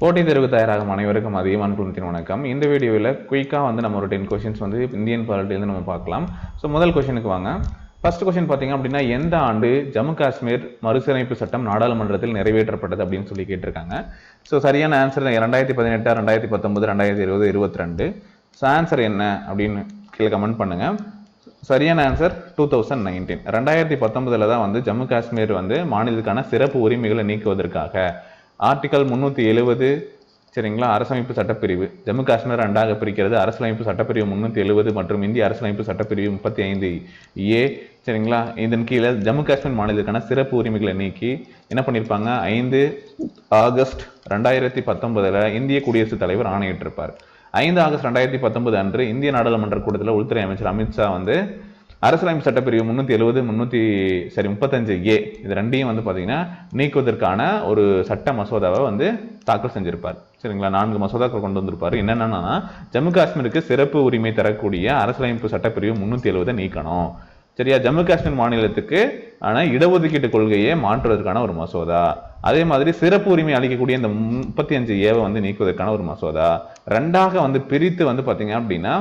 போட்டித் தேர்வு தயாராகும் அனைவருக்கும் அதிகமான குழுமத்தின் வணக்கம். இந்த வீடியோவில் குயிக்காக வந்து நம்ம ஒரு 10 கொஸ்டின்ஸ் வந்து இந்தியன் பாலிட்டியிலிருந்து நம்ம பார்க்கலாம். ஸோ முதல் கொஸ்டினுக்கு வாங்க. ஃபர்ஸ்ட் கொஸ்டின் பார்த்தீங்க அப்படின்னா, எந்த ஆண்டு ஜம்மு காஷ்மீர் மறுசீரமைப்பு சட்டம் நாடாளுமன்றத்தில் நிறைவேற்றப்பட்டது அப்படின்னு சொல்லி கேட்டிருக்காங்க. ஸோ சரியான ஆன்சர் 2018, 2019, 2020, 2022. ஸோ ஆன்சர் என்ன அப்படின்னு கீழே கமெண்ட் பண்ணுங்க. சரியான ஆன்சர் 2019. 2019 தான் வந்து ஜம்மு காஷ்மீர் வந்து மாநிலத்துக்கான சிறப்பு உரிமைகளை நீக்குவதற்காக ஆர்டிகல் 370 சரிங்களா, அரசமைப்பு சட்டப்பிரிவு ஜம்மு காஷ்மீர் ரெண்டாக பிரிக்கிறது. அரசியலமைப்பு சட்டப்பிரிவு 370 மற்றும் இந்திய அரசியலமைப்பு சட்டப்பிரிவு 35A சரிங்களா. இதன் கீழே ஜம்மு காஷ்மீர் மாநிலத்துக்கான சிறப்பு உரிமைகளை நீக்கி என்ன பண்ணியிருப்பாங்க, 5 ஆகஸ்ட் 2019 இந்திய குடியரசுத் தலைவர் ஆணையிட்டிருப்பார். 5 ஆகஸ்ட் 2019 அன்று இந்திய நாடாளுமன்ற கூட்டத்தில் உள்துறை அமைச்சர் அமித்ஷா வந்து அரசியலமைப்பு சட்டப்பிரிவு 370 35A இது ரெண்டையும் வந்து பார்த்தீங்கன்னா நீக்குவதற்கான ஒரு சட்ட மசோதாவை வந்து தாக்கல் செஞ்சிருப்பார். சரிங்களா, 4 மசோதாக்கள் கொண்டு வந்திருப்பார். என்னென்னா, ஜம்மு காஷ்மீருக்கு சிறப்பு உரிமை தரக்கூடிய அரசியலமைப்பு சட்டப்பிரிவு 370 நீக்கணும். சரியா, ஜம்மு காஷ்மீர் மாநிலத்துக்கு ஆனால் இடஒதுக்கீட்டு கொள்கையை மாற்றுவதற்கான ஒரு மசோதா. அதே மாதிரி சிறப்பு உரிமை அளிக்கக்கூடிய இந்த 35A வந்து நீக்குவதற்கான ஒரு மசோதா. ரெண்டாக வந்து பிரித்து வந்து பார்த்தீங்க அப்படின்னா,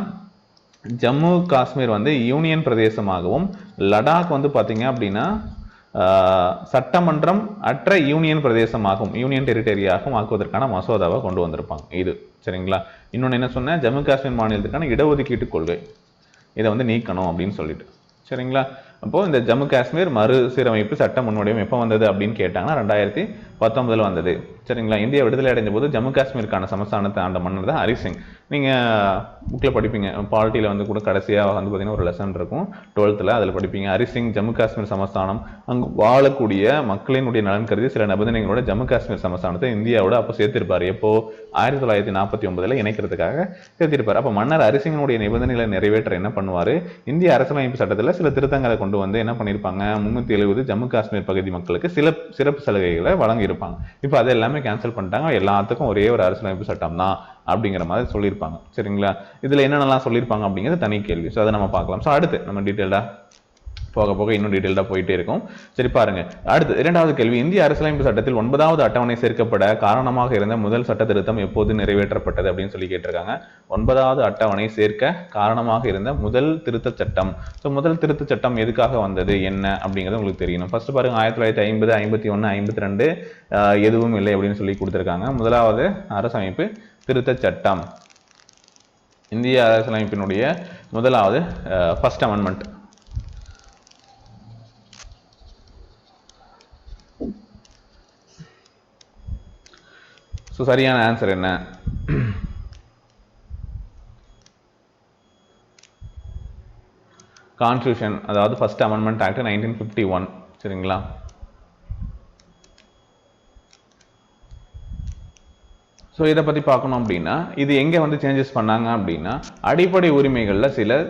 ஜம்மு காஷ்மீர் வந்து யூனியன் பிரதேசமாகவும் லடாக் வந்து பார்த்தீங்க அப்படின்னா சட்டமன்றம் அற்ற யூனியன் பிரதேசமாகவும் யூனியன் டெரிட்டரியாகவும் ஆக்குவதற்கான மசோதாவை கொண்டு வந்திருப்பாங்க. இது சரிங்களா. இன்னொன்று என்ன சொன்னேன், ஜம்மு காஷ்மீர் மாநிலத்துக்கான இடஒதுக்கீட்டு கொள்கை இதை வந்து நீக்கணும் அப்படின்னு சொல்லிட்டு. சரிங்களா, அப்போ இந்த ஜம்மு காஷ்மீர் மறுசீரமைப்பு சட்ட முன்வடிவம் எப்போ வந்தது அப்படின்னு கேட்டாங்கன்னா 2019 வந்தது. சரிங்களா, இந்தியா விடுதலை அடைஞ்ச போது ஜம்மு காஷ்மீருக்கான சமஸ்தானத்தை ஆண்ட மன்னர் தான் ஹரிசிங். நீங்கள் புக்கில் படிப்பீங்க, பாலிட்டியில் வந்து கூட கடைசியாக வந்து பார்த்தீங்கன்னா ஒரு லெசன் இருக்கும் 12th, அதில் படிப்பீங்க. ஹரிசிங் ஜம்மு காஷ்மீர் சமஸ்தானம் அங்கு வாழக்கூடிய மக்களினுடைய நலன் கருதி சில நிபந்தனைகளோட ஜம்மு காஷ்மீர் சமஸ்தானத்தை இந்தியாவோட அப்போ சேர்த்திருப்பார். எப்போ 1949 இணைக்கிறதுக்காக சேர்த்திருப்பார். அப்போ மன்னர் ஹரிசிங்கனுடைய நிபந்தனைகளை நிறைவேற்ற என்ன பண்ணுவார், இந்திய அரசியலமைப்பு சட்டத்தில் சில திருத்தங்களை கொண்டு வந்து என்ன பண்ணியிருப்பாங்க, 370 ஜம்மு காஷ்மீர் பகுதி மக்களுக்கு சில சிறப்பு சலுகைகளை வழங்கியிருப்பாங்க. இப்போ அதை எல்லாமே கேன்சல் பண்ணிட்டாங்க. எல்லாத்துக்கும் ஒரே ஒரு அரசியலமைப்பு சட்டம் தான் அப்படிங்கிற மாதிரி சொல்லியிருப்பாங்க. சரிங்களா, இதில் என்னென்னலாம் சொல்லியிருப்பாங்க அப்படிங்கிறது தனி கேள்வி. ஸோ அதை நம்ம பார்க்கலாம். ஸோ அடுத்து நம்ம டீட்டெயிலாக போக போக இன்னும் டீட்டெயிலாக போயிட்டே இருக்கும். சரி பாருங்க, அடுத்து இரண்டாவது கேள்வி, இந்திய அரசியலமைப்பு சட்டத்தில் 9வது அட்டவணை சேர்க்கப்பட காரணமாக இருந்த முதல் சட்ட திருத்தம் எப்போது நிறைவேற்றப்பட்டது அப்படின்னு சொல்லி கேட்டிருக்காங்க. 9வது அட்டவணை சேர்க்க காரணமாக இருந்த முதல் திருத்த சட்டம். ஸோ முதல் திருத்த சட்டம் எதுக்காக வந்தது என்ன அப்படிங்கிறது உங்களுக்கு தெரியணும். ஃபர்ஸ்ட் பாருங்க, 1950, 51, 52 எதுவும் இல்லை அப்படின்னு சொல்லி கொடுத்துருக்காங்க. முதலாவது அரசமைப்பு திருத்த சட்டம், இந்திய அரசியலமைப்பினுடைய முதலாவது ஃபர்ஸ்ட் அமெண்ட்மெண்ட். ஸோ சரியான ஆன்சர் என்ன, கான்ஸ்டியூஷன், அதாவது ஃபர்ஸ்ட் அமெண்ட்மெண்ட் ஆக்ட் 1951. சரிங்களா, ஸோ இதை பற்றி பார்க்கணும் அப்படின்னா இது எங்கே வந்து சேஞ்சஸ் பண்ணாங்க அப்படின்னா, அடிப்படை உரிமைகளில் சில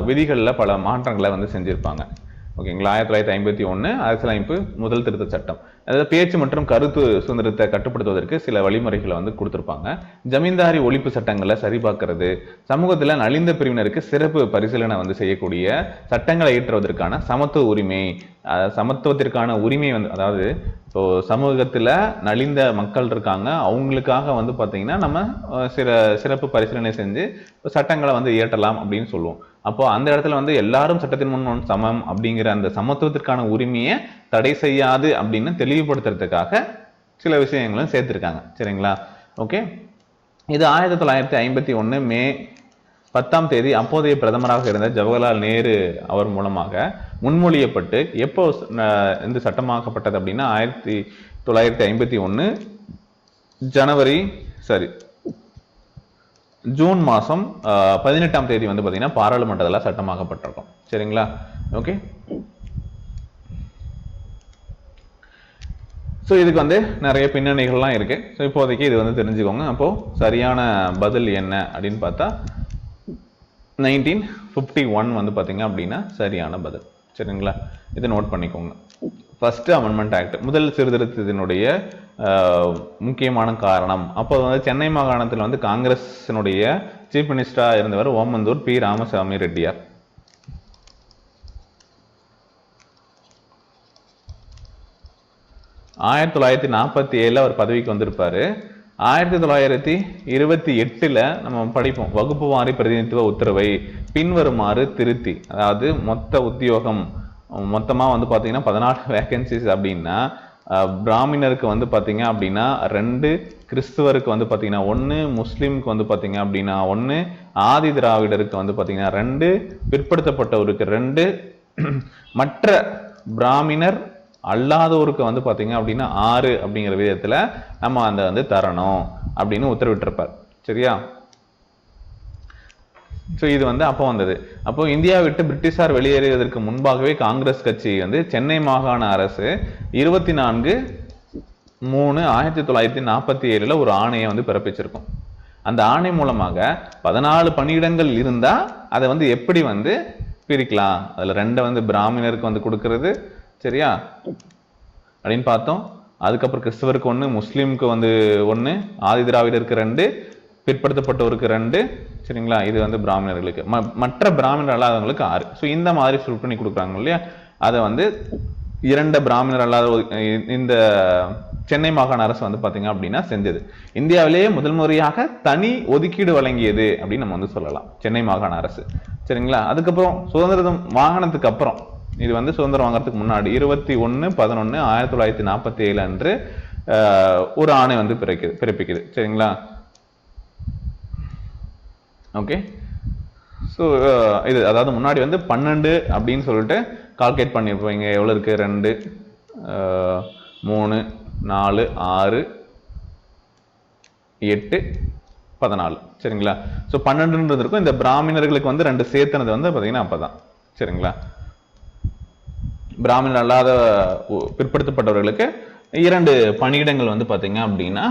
விதிகளில் பல மாற்றங்களை வந்து செஞ்சுருப்பாங்க. ஓகேங்களா, 1951 அரசியலமைப்பு முதல் திருத்த சட்டம், அதாவது பேச்சு மற்றும் கருத்து சுதந்திரத்தை கட்டுப்படுத்துவதற்கு சில வழிமுறைகளை வந்து கொடுத்துருப்பாங்க. ஜமீன்தாரி ஒழிப்பு சட்டங்களை சரிபார்க்கறது, சமூகத்தில் நலிந்த பிரிவினருக்கு சிறப்பு பரிசீலனை வந்து செய்யக்கூடிய சட்டங்களை இயற்றுவதற்கான சமத்துவ உரிமை, சமத்துவத்திற்கான உரிமை வந்து, அதாவது இப்போ சமூகத்தில் நலிந்த மக்கள் இருக்காங்க, அவங்களுக்காக வந்து பார்த்தீங்கன்னா நம்ம சிறப்பு பரிசீலனை செஞ்சு சட்டங்களை வந்து இயற்றலாம் அப்படின்னு சொல்லுவோம். அப்போ அந்த இடத்துல வந்து எல்லாரும் சட்டத்தின் முன் சமம் அப்படிங்கிற அந்த சமத்துவத்திற்கான உரிமையை தடை செய்யாது அப்படின்னு தெளிவுபடுத்துறதுக்காக சில விஷயங்களும் சேர்த்திருக்காங்க. சரிங்களா, ஓகே. இது 1951 மே 10 அப்போதைய பிரதமராக இருந்த ஜவஹர்லால் நேரு அவர் மூலமாக முன்மொழியப்பட்டு எப்போ இந்த சட்டமாக்கப்பட்டது அப்படின்னா 1951 ஜூன் மாதம் 18 வந்து பார்த்தீங்கன்னா பாராளுமன்றத்தில் சட்டமாக்கப்பட்டிருக்கும். சரிங்களா, ஓகே. ஸோ இதுக்கு வந்து நிறைய பின்னணிகள்லாம் இருக்கு. ஸோ இப்போதைக்கு இது வந்து தெரிஞ்சுக்கோங்க. அப்போ சரியான பதில் என்ன அப்படின்னு பார்த்தா 1951 வந்து பார்த்தீங்க அப்படின்னா சரியான பதில். சரிங்களா, இதை நோட் பண்ணிக்கோங்க. ஃபர்ஸ்ட் அமெண்ட்மெண்ட் ஆக்ட் முதல் சீர்திருத்தத்தினுடைய முக்கியமான காரணம், அப்போ வந்து சென்னை மாகாணத்தில் வந்து காங்கிரஸினுடைய சீஃப் மினிஸ்டராக இருந்தவர் ஓமந்தூர் பி ராமசாமி ரெட்டியார். ஆயிரத்தி 1947 அவர் பதவிக்கு வந்திருப்பாரு. 1928 நம்ம படிப்போம் வகுப்பு வாரி பிரதிநிதித்துவ உத்தரவை பின்வருமாறு திருத்தி, அதாவது மொத்த உத்தியோகம் மொத்தமா வந்து பாத்தீங்கன்னா 14 வேகன்சிஸ் அப்படின்னா பிராமணருக்கு வந்து பாத்தீங்க அப்படின்னா 2, கிறிஸ்துவருக்கு வந்து பாத்தீங்கன்னா 1, முஸ்லிம்க்கு வந்து பாத்தீங்க அப்படின்னா 1, ஆதி திராவிடருக்கு வந்து பாத்தீங்கன்னா 2, பிற்படுத்தப்பட்டவருக்கு 2, மற்ற பிராமணர் அல்லாதோருக்கு வந்து பாத்தீங்க அப்படின்னா 6 அப்படிங்கிற விதத்துல நம்ம அந்த வந்து தரணும் அப்படின்னு உத்தரவிட்டிருப்பார். சரியா? ஸோ இது வந்து அப்போ வந்தது. அப்போ இந்தியா விட்டு பிரிட்டிஷார் வெளியேறியதற்கு முன்பாகவே காங்கிரஸ் கட்சி வந்து சென்னை மாகாண அரசு 24/3/1947 ஒரு ஆணையை வந்து பிறப்பிச்சிருக்கும். அந்த ஆணை மூலமாக 14 பணியிடங்கள் இருந்தா அதை வந்து எப்படி வந்து பிரிக்கலாம், அதுல 2 வந்து பிராமணருக்கு வந்து கொடுக்கறது, சரியா அப்படின்னு பார்த்தோம். அதுக்கப்புறம் கிறிஸ்தவருக்கு 1, முஸ்லீமுக்கு வந்து 1, ஆதி திராவிடருக்கு 2, பிற்படுத்தப்பட்டவருக்கு 2, சரிங்களா, இது வந்து பிராமணர்களுக்கு, மற்ற பிராமணர் அல்லாதவங்களுக்கு 6. ஸோ இந்த மாதிரி சுருட் பண்ணி கொடுக்குறாங்க இல்லையா, அதை வந்து 2 பிராமணர் அல்லாத இந்த சென்னை மாகாண அரசு வந்து பாத்தீங்க அப்படின்னா செஞ்சது. இந்தியாவிலேயே முதல் முறையாக தனி ஒதுக்கீடு வழங்கியது அப்படின்னு நம்ம வந்து சொல்லலாம் சென்னை மாகாண அரசு. சரிங்களா? அதுக்கப்புறம் சுதந்திரம் வாங்கினதுக்கு அப்புறம், இது வந்து சுதந்திரம் வாங்குறதுக்கு முன்னாடி 21/11/1947 அன்று ஒரு ஆணை வந்து பிறப்பிக்குது. சரிங்களா? ஓகே. ஸோ இது அதாவது முன்னாடி வந்து 12 அப்படின்னு சொல்லிட்டு கால்குலேட் பண்ணியிருப்பீங்க. எவ்வளோ இருக்கு? 2, 3, 4, 6, 8, 14. சரிங்களா? ஸோ 12 இருக்கும். இந்த பிராமணர்களுக்கு வந்து 2 சேர்த்தனது வந்து பார்த்தீங்கன்னா அப்பதான். சரிங்களா? பிராமணர் அல்லாத பிற்படுத்தப்பட்டவர்களுக்கு 2 பணியிடங்கள் வந்து பார்த்தீங்க அப்படின்னா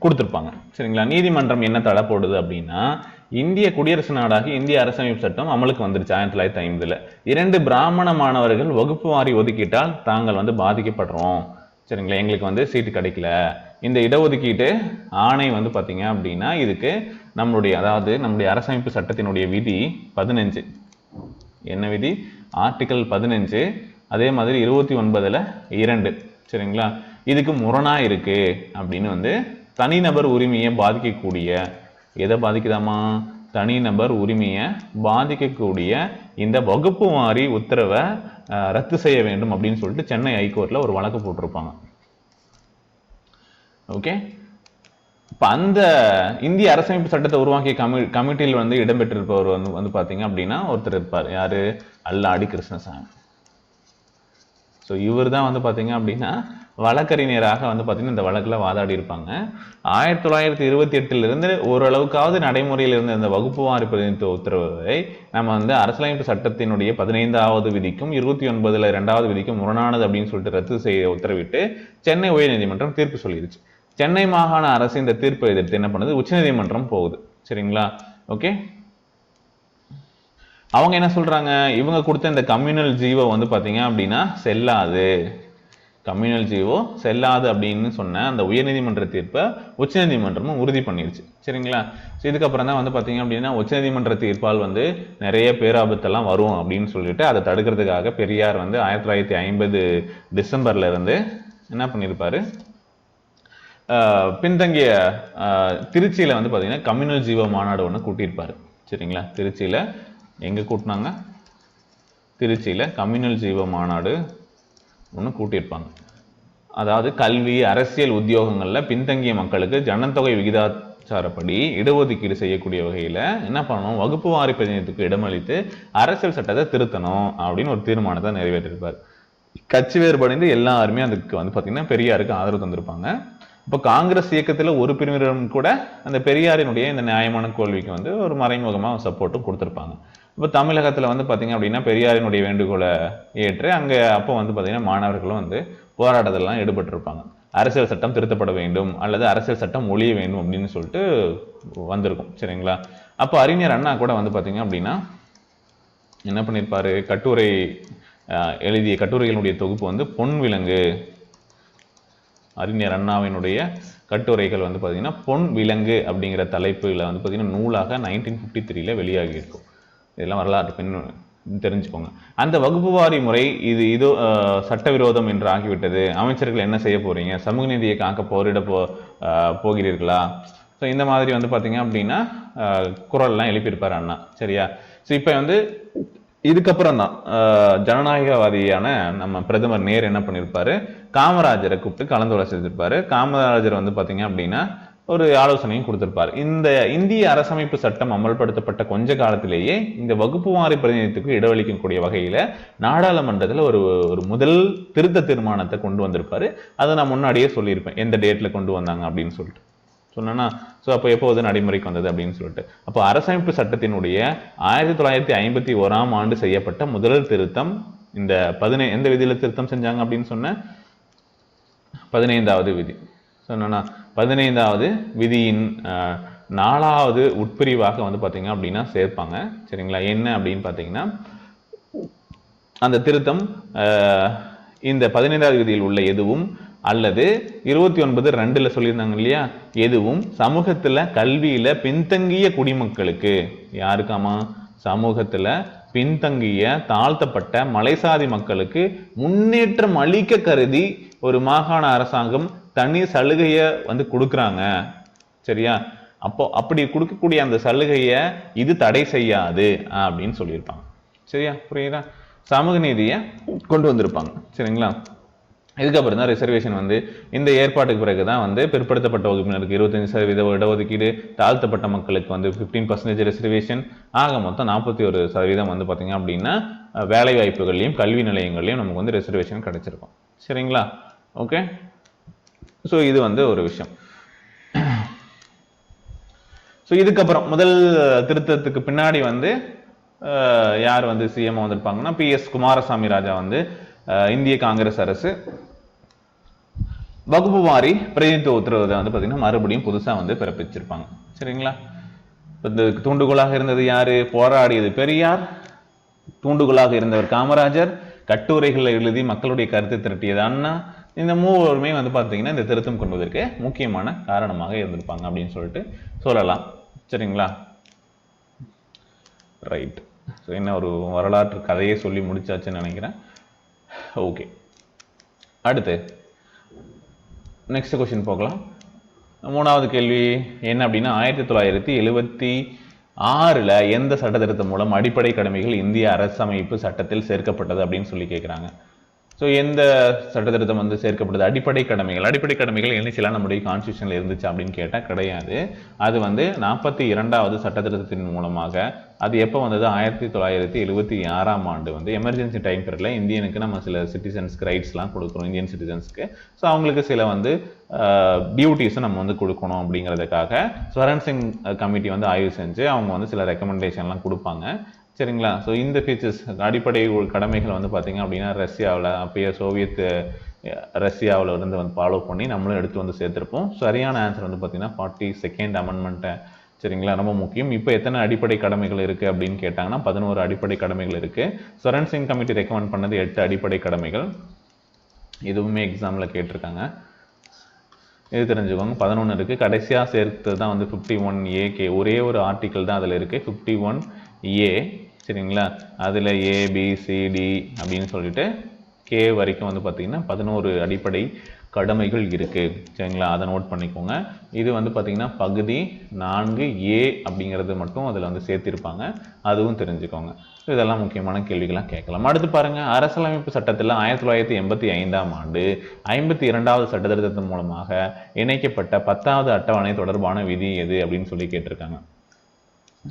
கொடுத்திருப்பாங்க. சரிங்களா? நீதிமன்றம் என்ன தடை போடுது அப்படின்னா, இந்திய குடியரசு நாடாகி இந்திய அரசமைப்பு சட்டம் அமலுக்கு வந்துருச்சு 1950. 2 பிராமண மாணவர்கள் வகுப்பு வாரி ஒதுக்கிட்டால் தாங்கள் வந்து பாதிக்கப்படுறோம். சரிங்களா? எங்களுக்கு வந்து சீட்டு கிடைக்கல. இந்த இடஒதுக்கீட்டு ஆணை வந்து பாத்தீங்க அப்படின்னா இதுக்கு அதாவது நம்முடைய அரசமைப்பு சட்டத்தினுடைய விதி 15. என்ன விதி? ஆர்டிகல் 15. அதே மாதிரி 29(2). சரிங்களா? இதுக்கு முரணா இருக்கு அப்படின்னு வந்து தனிநபர் உரிமையை பாதிக்கக்கூடிய, எதை பாதிக்குதாமா? தனிநபர் உரிமையை பாதிக்கக்கூடிய இந்த வகுப்பு வாரி உத்தரவை ரத்து செய்ய வேண்டும் அப்படின்னு சொல்லிட்டு சென்னை ஹைகோர்ட்ல ஒரு வழக்கு போட்டிருப்பாங்க. ஓகே. இப்ப அந்த இந்திய அரசமைப்பு சட்டத்தை உருவாக்கிய கமிட்டியில் வந்து இடம்பெற்றிருப்பவர் வந்து பாத்தீங்க அப்படின்னா ஒருத்தர் இருப்பார். யாரு? அல்லாடி கிருஷ்ணசாமி. ஸோ இவர் தான் வந்து பார்த்தீங்க அப்படின்னா வழக்கறிஞராக வந்து பார்த்தீங்கன்னா இந்த வழக்கில் வாதாடி இருப்பாங்க. 1928 ஓரளவுக்காவது நடைமுறையில் இருந்த இந்த வகுப்பு வாரி பிரதிநிதித்துவ உத்தரவை நம்ம வந்து அரசியலமைப்பு சட்டத்தினுடைய 15வது விதிக்கும் 29ல் 2வது விதிக்கும் முரணானது அப்படின்னு சொல்லிட்டு ரத்து செய்ய உத்தரவிட்டு சென்னை உயர்நீதிமன்றம் தீர்ப்பு சொல்லிருச்சு. சென்னை மாகாண அரசு இந்த தீர்ப்பை எதிர்த்து என்ன பண்ணுது? உச்சநீதிமன்றம் போகுது. சரிங்களா? ஓகே. அவங்க என்ன சொல்றாங்க? இவங்க கொடுத்த இந்த கம்யூனல் ஜீவோ வந்து பாத்தீங்க அப்படின்னா செல்லாது, கம்யூனல் ஜீவோ செல்லாது அப்படின்னு சொன்ன அந்த உயர்நீதிமன்ற தீர்ப்பை உச்சநீதிமன்றமும் உறுதி பண்ணிருச்சு. சரிங்களா? இதுக்கப்புறம் தான் வந்து பாத்தீங்க அப்படின்னா உச்சநீதிமன்ற தீர்ப்பால் வந்து நிறைய பேராபத்தெல்லாம் வரும் அப்படின்னு சொல்லிட்டு அதை தடுக்கிறதுக்காக பெரியார் வந்து 1950 டிசம்பர்ல இருந்து என்ன பண்ணியிருப்பாரு? பின்தங்கிய திருச்சியில வந்து பாத்தீங்கன்னா கம்யூனல் ஜீவோ மாநாடு ஒன்று கூட்டியிருப்பாரு. சரிங்களா? திருச்சியில எங்க கூட்டினாங்க? திருச்சியில கம்யூனல் ஜீவோ மாநாடு ஒன்று கூட்டியிருப்பாங்க. அதாவது கல்வி, அரசியல், உத்தியோகங்கள்ல பின்தங்கிய மக்களுக்கு ஜனத்தொகை விகிதாச்சாரப்படி இடஒதுக்கீடு செய்யக்கூடிய வகையில என்ன பண்ணணும்? வகுப்பு வாரி பிரதிநிதித்துவத்துக்கு இடமளித்து அரசியல் சட்டத்தை திருத்தணும் அப்படின்னு ஒரு தீர்மானத்தை நிறைவேற்றிருப்பார். கட்சி வேறுபடைந்து எல்லாருமே அதுக்கு வந்து பாத்தீங்கன்னா பெரியாருக்கு ஆதரவு தந்திருப்பாங்க. இப்போ காங்கிரஸ் இயக்கத்துல ஒரு பிரிவினரும் கூட அந்த பெரியாரினுடைய இந்த நியாயமான கேள்விக்கு வந்து ஒரு மறைமுகமாக சப்போர்ட்டும் கொடுத்திருப்பாங்க. இப்போ தமிழகத்துல வந்து பாத்தீங்க அப்படின்னா பெரியாரினுடைய வேண்டுகோளை ஏற்று அங்க அப்போ வந்து பாத்தீங்கன்னா மாணவர்களும் வந்து போராட்டத்திலாம் ஈடுபட்டிருப்பாங்க. அரசியல் சட்டம் திருத்தப்பட வேண்டும் அல்லது அரசியல் சட்டம் ஒழிய வேண்டும் அப்படின்னு சொல்லிட்டு வந்திருக்கும். சரிங்களா? அப்போ அறிஞர் அண்ணா கூட வந்து பாத்தீங்க அப்படின்னா என்ன பண்ணியிருப்பாரு? கட்டுரை எழுதிய கட்டுரைகளுடைய தொகுப்பு வந்து பொன் விலங்கு. அறிஞர் அண்ணாவினுடைய கட்டுரைகள் வந்து பாத்தீங்கன்னா பொன் விலங்கு அப்படிங்கிற தலைப்புல வந்து பாத்தீங்கன்னா நூலாக 1953 வெளியாகி இருக்கும். இதெல்லாம் வரலாற்று தெரிஞ்சுக்கோங்க. அந்த வகுப்பு வாரி முறை இது சட்டவிரோதம் என்று ஆகிவிட்டது, அமைச்சர்கள் என்ன செய்ய போறீங்க, சமூக நீதியை காக்க போரிட போகிறீர்களா, ஸோ இந்த மாதிரி வந்து பார்த்தீங்க அப்படின்னா குரல்லாம் எழுப்பியிருப்பார் அண்ணா. சரியா? ஸோ இப்போ வந்து இதுக்கப்புறம் தான் ஜனநாயகவாதியான நம்ம பிரதமர் நேரு என்ன பண்ணியிருப்பாரு, காமராஜரை கூப்பிட்டு கலந்துரைச்சிருப்பாரு. காமராஜர் வந்து பார்த்தீங்க அப்படின்னா ஒரு ஆலோசனையும் கொடுத்திருப்பார். இந்த இந்திய அரசமைப்பு சட்டம் அமல்படுத்தப்பட்ட கொஞ்ச காலத்திலேயே இந்த வகுப்பு வாரி பிரதிநிதித்துவத்துக்கு இடவளிக்கக்கூடிய வகையில நாடாளுமன்றத்தில் ஒரு முதல் திருத்த தீர்மானத்தை கொண்டு வந்திருப்பாரு. அதை நான் முன்னாடியே சொல்லியிருப்பேன், எந்த டேட்ல கொண்டு வந்தாங்க அப்படின்னு சொல்லிட்டு சொன்னா. ஸோ அப்போ எப்போது நடைமுறைக்கு வந்தது அப்படின்னு சொல்லிட்டு, அப்போ அரசமைப்பு சட்டத்தினுடைய 1951ஆம் ஆண்டு செய்யப்பட்ட முதல் திருத்தம் இந்த எந்த விதியில திருத்தம் செஞ்சாங்க அப்படின்னு சொன்ன 15வது விதி. சொன்னா 15வது விதியின் 4வது உட்பிரிவாக வந்து பார்த்தீங்க அப்படின்னா சேர்ப்பாங்க. சரிங்களா? என்ன அப்படின்னு பார்த்தீங்கன்னா, அந்த திருத்தம் இந்த 15வது விதியில் உள்ள எதுவும் அல்லது 29(2)ல சொல்லியிருந்தாங்க இல்லையா, எதுவும் சமூகத்துல கல்வியில பின்தங்கிய குடிமக்களுக்கு, யாருக்காமா, சமூகத்துல பின்தங்கிய தாழ்த்தப்பட்ட மலைசாதி மக்களுக்கு முன்னேற்றம் அளிக்க கருதி ஒரு மாகாண அரசாங்கம் தனி சலுகைய வந்து கொடுக்குறாங்க. சரியா? அப்போ அப்படி கொடுக்கக்கூடிய அந்த சலுகைய இது தடை செய்யாது அப்படின்னு சொல்லியிருப்பாங்க. சரியா? புரியுதா? சமூக நீதியை கொண்டு வந்திருப்பாங்க. சரிங்களா? இதுக்கப்புறம் தான் ரிசர்வேஷன் வந்து இந்த ஏற்பாட்டுக்கு பிறகுதான் வந்து பிற்படுத்தப்பட்ட வகுப்பினருக்கு 25% இடஒதுக்கீடு, தாழ்த்தப்பட்ட மக்களுக்கு வந்து 15% ரிசர்வேஷன், ஆக மொத்தம் 41% வந்து பார்த்தீங்க அப்படின்னா வேலை வாய்ப்புகள்லையும் கல்வி நிலையங்கள்லையும் நமக்கு வந்து ரிசர்வேஷன் கிடைச்சிருக்கும். சரிங்களா? ஓகே. ஸோ இது வந்து ஒரு விஷயம். ஸோ இதுக்கப்புறம் முதல் திருத்தத்துக்கு பின்னாடி வந்து யார் வந்து சிஎம் வந்திருப்பாங்கன்னா, PS குமாரசாமி ராஜா வந்து இந்திய காங்கிரஸ் அரசு வகுப்பு வாரி பிரதிநிதித்துவ உத்தரவை வந்து பார்த்தீங்கன்னா மறுபடியும் புதுசாக வந்து பிறப்பிச்சிருப்பாங்க. சரிங்களா? இந்த தூண்டுகோலாக இருந்தது யாரு, போராடியது பெரியார், தூண்டுகோலாக இருந்தவர் காமராஜர், கட்டுரைகளை எழுதி மக்களுடைய கருத்தை திரட்டியது அண்ணா. இந்த மூவருமே வந்து பார்த்தீங்கன்னா இந்த திருத்தம் கொண்டுவதற்கு முக்கியமான காரணமாக இருந்திருப்பாங்க அப்படின்னு சொல்லிட்டு சொல்லலாம். சரிங்களா? ரைட். ஸோ என்ன ஒரு வரலாற்று கதையை சொல்லி முடிச்சாச்சுன்னு நினைக்கிறேன். ஓகே, அடுத்து நெக்ஸ்ட் கொஸ்டின் போகலாம். 3வது கேள்வி என்ன அப்படின்னா, 1976ல் எந்த சட்ட திருத்தம் மூலம் அடிப்படை கடமைகள் இந்திய அரசமைப்பு சட்டத்தில் சேர்க்கப்பட்டது அப்படின்னு சொல்லி கேட்குறாங்க. ஸோ எந்த சட்ட திருத்தம் வந்து சேர்க்கப்பட்டது? அடிப்படை கடமைகள் என்னைச்செல்லாம் நம்முடைய கான்ஸ்டியூஷனில் இருந்துச்சு அப்படின்னு கேட்டால் கிடையாது. அது வந்து 42வது சட்ட திருத்தத்தின் மூலமாக. அது எப்போ வந்தது? 1976ஆம் ஆண்டு வந்து எமர்ஜென்சி டைம் பீரியடில் இந்தியனுக்கு நம்ம சில சிட்டிசன்ஸ்க்கு ரைட்ஸ்லாம் கொடுக்குறோம், இந்தியன் சிட்டிசன்ஸ்க்கு. ஸோ அவங்களுக்கு சில வந்து டியூட்டிஸும் நம்ம வந்து கொடுக்கணும் அப்படிங்கிறதுக்காக ஸ்வரன் சிங் கமிட்டி வந்து ஆய்வு செஞ்சு அவங்க வந்து சில ரெக்கமெண்டேஷன்லாம் கொடுப்பாங்க. சரிங்களா? ஸோ இந்த ஃபீச்சர்ஸ் அடிப்படை கடமைகள் வந்து பார்த்தீங்க அப்படின்னா ரஷ்யாவில், அப்பயே சோவியத் ரஷ்யாவில் இருந்து வந்து ஃபாலோ பண்ணி நம்மளும் எடுத்து வந்து சேர்த்துருப்போம். சரியான ஆன்சர் வந்து பார்த்தீங்கன்னா 42nd அமெண்ட்மெண்ட்டை. சரிங்களா? ரொம்ப முக்கியம். இப்போ எத்தனை அடிப்படை கடமைகள் இருக்குது அப்படின்னு கேட்டாங்கன்னா 11 அடிப்படை கடமைகள் இருக்குது. ஸ்வரன் சிங் கமிட்டி ரெக்கமெண்ட் பண்ணது 8 அடிப்படை கடமைகள். இதுவுமே எக்ஸாமில் கேட்டிருக்காங்க, இது தெரிஞ்சுக்கோங்க. 11 இருக்குது. கடைசியாக சேர்த்து தான் வந்து 51A ஒரே ஒரு ஆர்டிக்கிள் தான் அதில் இருக்குது, 51A. சரிங்களா? அதில் ABCD அப்படின்னு சொல்லிட்டு K வரைக்கும் வந்து பார்த்தீங்கன்னா 11 அடிப்படை கடமைகள் இருக்குது. சரிங்களா? அதை நோட் பண்ணிக்கோங்க. இது வந்து பார்த்தீங்கன்னா பகுதி 4A அப்படிங்கிறது மட்டும் அதில் வந்து சேர்த்திருப்பாங்க, அதுவும் தெரிஞ்சுக்கோங்க. இதெல்லாம் முக்கியமான கேள்விகளாக கேட்கலாம். அடுத்து பாருங்க, அரசியலமைப்பு சட்டத்தில் 1985ஆம் ஆண்டு 52வது சட்ட திருத்தத்தின் மூலமாக இணைக்கப்பட்ட 10வது அட்டவணை தொடர்பான விதி எது அப்படின்னு சொல்லி கேட்டிருக்காங்க.